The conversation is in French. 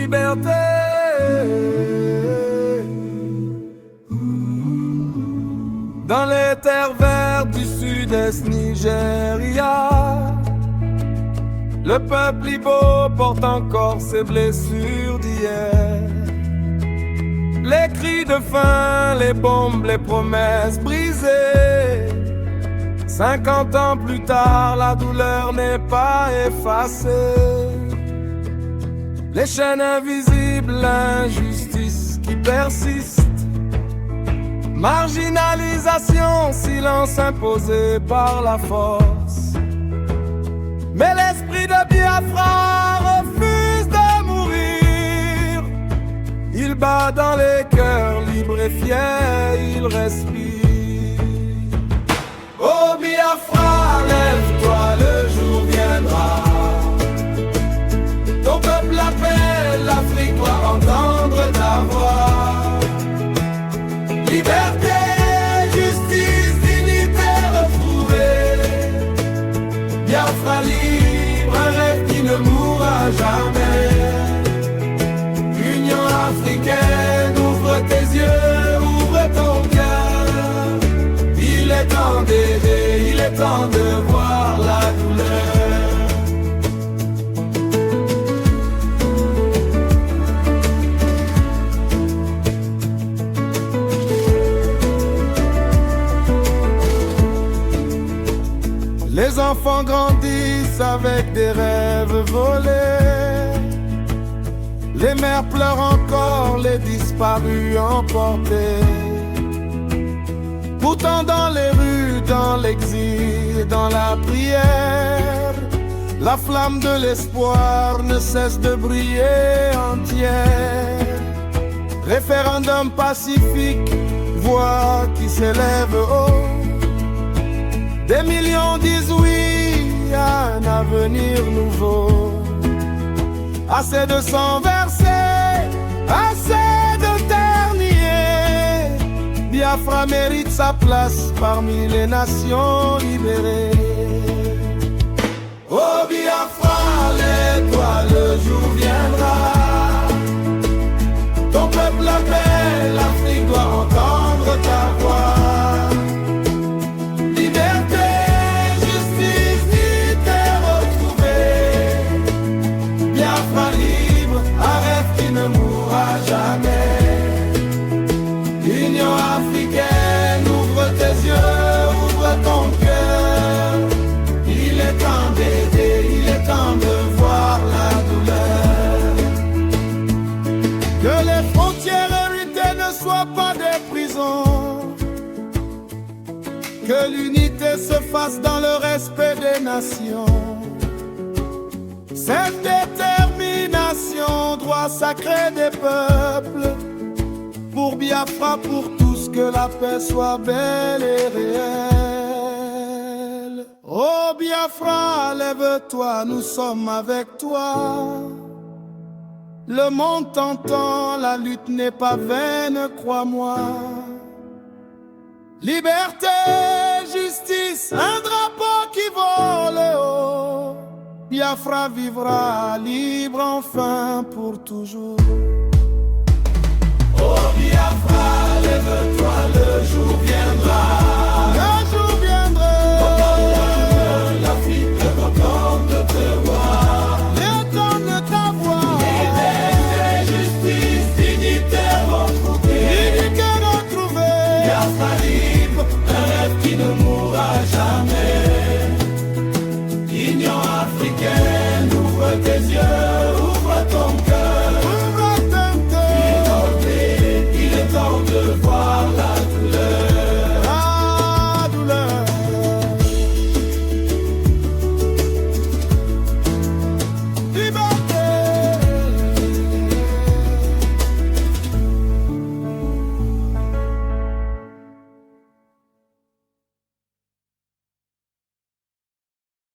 liberté. Dans les terres vertes du sud-est Nigeria, le peuple Ibo porte encore ses blessures d'hier. Les cris de faim, les bombes, les promesses brisées. 50 ans plus tard, la douleur n'est pas effacée. Les chaînes invisibles, l'injustice qui persiste. Marginalisation, silence imposé par la force. Mais l'esprit de Biafra refuse de mourir. Il bat dans les cœurs libres et fiers, il respire. Oh Biafra, lève-toi, le jour viendra. Ton peuple appelle, l'Afrique doit entendre ta voix. Liberté, justice, dignité retrouvée. Biafra libre, un rêve qui ne mourra jamais. Union africaine, ouvre tes yeux, ouvre ton cœur. Il est temps d'aider, il est temps de voir la douleur. Les enfants grandissent avec des rêves volés. Les mères pleurent encore, les disparus emportés. Pourtant dans les rues, dans l'exil, dans la prière, la flamme de l'espoir ne cesse de briller entière. Référendum pacifique, voix qui s'élève haut. Des millions disent oui à un avenir nouveau. Assez de sang versé, assez de terre niée. Biafra mérite sa place parmi les nations libérées. Oh Biafra, lève-toi, le jour viendra. Ton peuple appelle, l'Afrique doit entendre ta voix. Que l'unité se fasse dans le respect des nations. Cette détermination, droit sacré des peuples. Pour Biafra, pour tous, que la paix soit belle et réelle. Oh Biafra, lève-toi, nous sommes avec toi. Le monde t'entend, la lutte n'est pas vaine, crois-moi. Liberté, justice, un drapeau qui vole haut. Biafra vivra libre enfin pour toujours. Oh Biafra, lève-toi, le jour viendra.